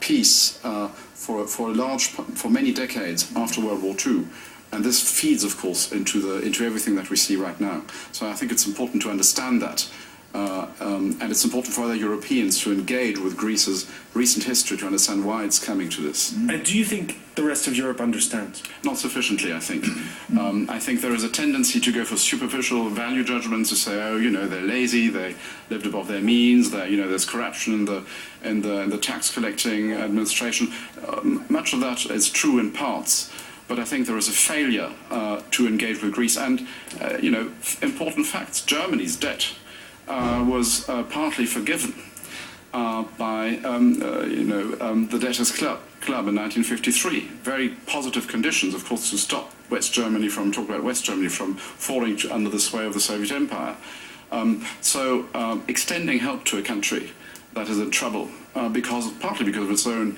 peace for many decades after World War II. And this feeds, of course, into everything that we see right now. So I think it's important to understand that. And it's important for other Europeans to engage with Greece's recent history to understand why it's coming to this. And do you think the rest of Europe understands? Not sufficiently, I think. I think there is a tendency to go for superficial value judgments, to say, oh, they're lazy, they lived above their means, there's corruption in the tax collecting administration. Much of that is true in parts. But I think there is a failure to engage with Greece. And, important facts, Germany's debt was partly forgiven by the Debtors Club in 1953. Very positive conditions, of course, to stop West Germany from falling under the sway of the Soviet Empire. So extending help to a country that is in trouble, partly because of its own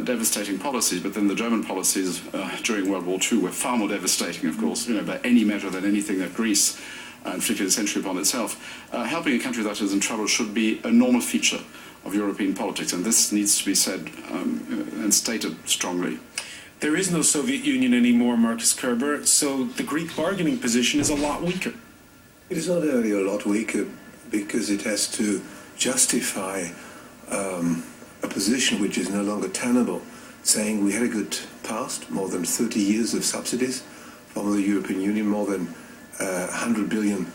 devastating policies, but then the German policies during World War II were far more devastating, of course, by any measure than anything that Greece inflicted essentially upon itself. Helping a country that is in trouble should be a normal feature of European politics, and this needs to be said and stated strongly. There is no Soviet Union anymore, Marcus Kerber, so the Greek bargaining position is a lot weaker. It is not only a lot weaker because it has to justify a position which is no longer tenable, saying we had a good past, more than 30 years of subsidies from the European Union, more than 100 billion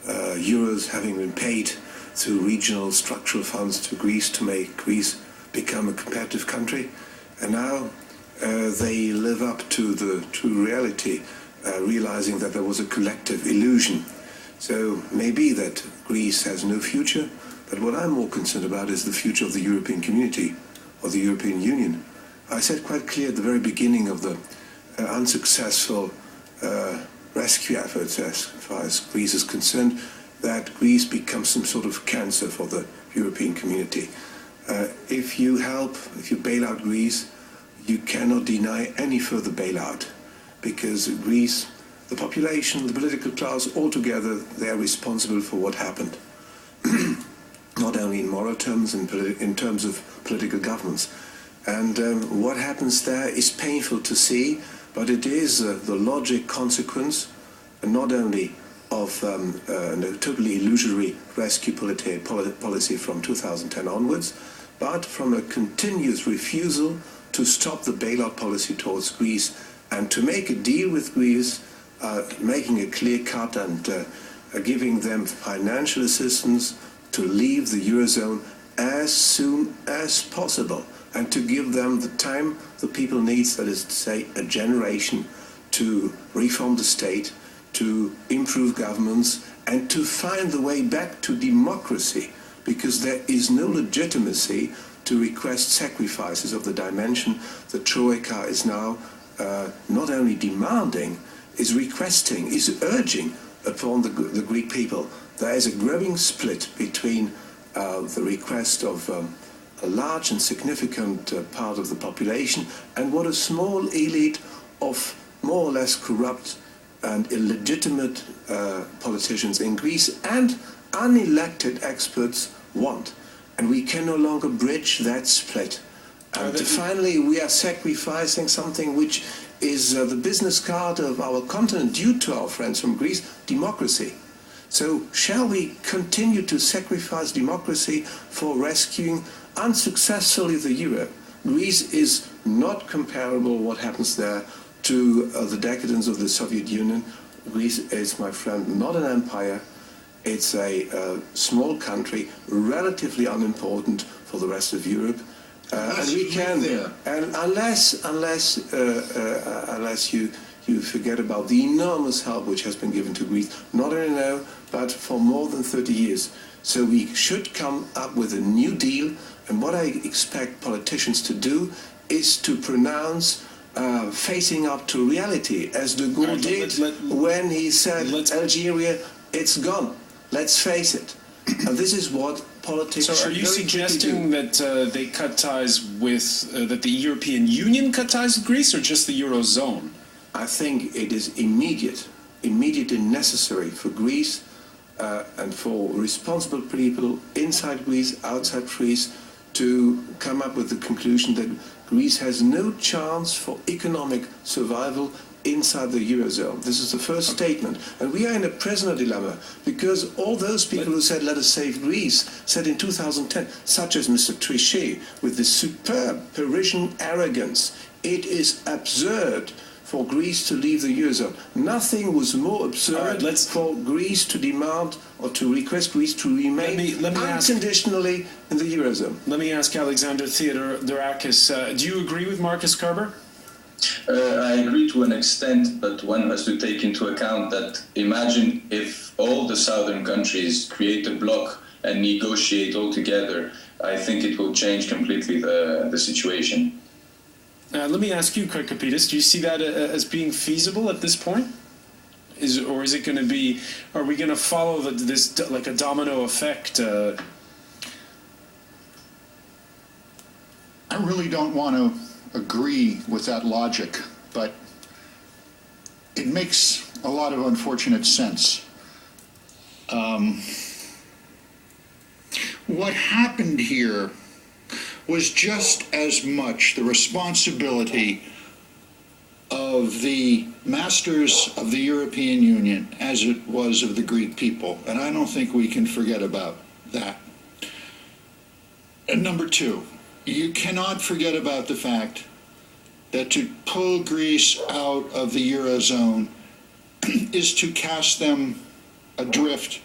euros having been paid through regional structural funds to Greece to make Greece become a competitive country. And now they live up to the true reality, realizing that there was a collective illusion. So maybe that Greece has no future, but what I'm more concerned about is the future of the European community, or the European Union. I said quite clear at the very beginning of the unsuccessful rescue efforts as far as Greece is concerned, that Greece becomes some sort of cancer for the European community. If you bail out Greece, you cannot deny any further bailout, because Greece, the population, the political class, altogether, they are responsible for what happened. Not only in moral terms, in terms of political governance. And what happens there is painful to see, but it is the logic consequence, not only of a totally illusory rescue policy from 2010 onwards, but from a continuous refusal to stop the bailout policy towards Greece and to make a deal with Greece, making a clear cut and giving them financial assistance to leave the Eurozone as soon as possible, and to give them the time the people need, that is to say, a generation, to reform the state, to improve governments, and to find the way back to democracy, because there is no legitimacy to request sacrifices of the dimension the Troika is now not only demanding, is requesting, is urging upon the Greek people. There is a growing split between the request of a large and significant part of the population and what a small elite of more or less corrupt and illegitimate politicians in Greece and unelected experts want. And we can no longer bridge that split. And finally, we are sacrificing something which is the business card of our continent due to our friends from Greece, democracy. So shall we continue to sacrifice democracy for rescuing unsuccessfully the euro? Greece is not comparable, what happens there, to the decadence of the Soviet Union. Greece is, my friend, not an empire. It's a small country, relatively unimportant for the rest of Europe. And we can, and unless you forget about the enormous help which has been given to Greece, not only now, but for more than 30 years. So we should come up with a new deal, and what I expect politicians to do is to pronounce facing up to reality, as de Gaulle did when he said, Algeria, it's gone. Let's face it. And this is what politics should do. So are you suggesting that they cut ties with, that the European Union cut ties with Greece, or just the Eurozone? I think it is immediate and necessary for Greece and for responsible people inside Greece, outside Greece, to come up with the conclusion that Greece has no chance for economic survival inside the Eurozone. This is the first statement. And we are in a present dilemma because all those people who said, let us save Greece, said in 2010, such as Mr. Trichet, with this superb Parisian arrogance, it is absurd for Greece to leave the Eurozone. Nothing was more absurd for Greece to demand or to request Greece to remain unconditionally in the Eurozone. Let me ask Alexander Theodorakis, do you agree with Marcus Kerber? I agree to an extent, but one has to take into account that imagine if all the southern countries create a bloc and negotiate all together, I think it will change completely the situation. Let me ask you, Craig Kapitis, do you see that as being feasible at this point? Or is it going to be, are we going to follow this like a domino effect? I really don't want to agree with that logic, but it makes a lot of unfortunate sense. What happened here was just as much the responsibility of the masters of the European Union as it was of the Greek people, and I don't think we can forget about that. And number two, you cannot forget about the fact that to pull Greece out of the Eurozone is to cast them adrift,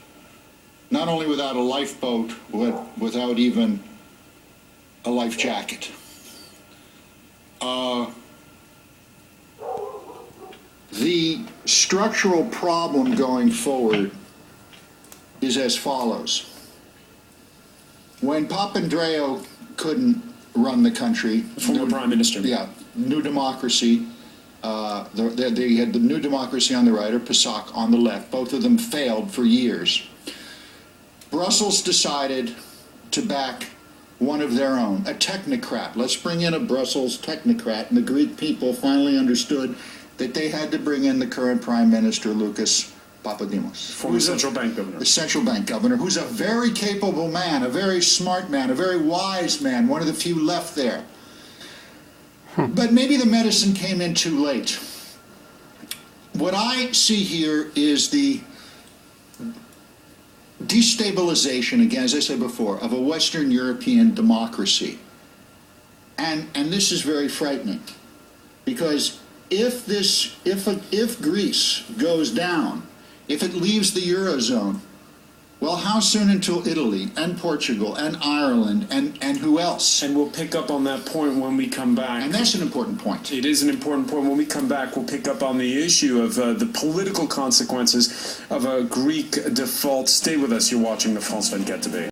not only without a lifeboat, but without even a life jacket. The structural problem going forward is as follows. When Papandreou couldn't run the country, former prime minister. Yeah, New Democracy. They had the New Democracy on the right or PASOK on the left. Both of them failed for years. Brussels decided to back one of their own, a technocrat. Let's bring in a Brussels technocrat. And the Greek people finally understood that they had to bring in the current Prime Minister, Lucas Papadimos. Former central bank governor. The central bank governor, who's a very capable man, a very smart man, a very wise man, one of the few left there. But maybe the medicine came in too late. What I see here is the destabilization, again, as I said before, of a Western European democracy. And this is very frightening, because if Greece goes down, if it leaves the Eurozone, well, how soon until Italy and Portugal and Ireland and who else? And we'll pick up on that point when we come back. And that's an important point. It is an important point. When we come back, we'll pick up on the issue of the political consequences of a Greek default. Stay with us. You're watching the France 24 debate.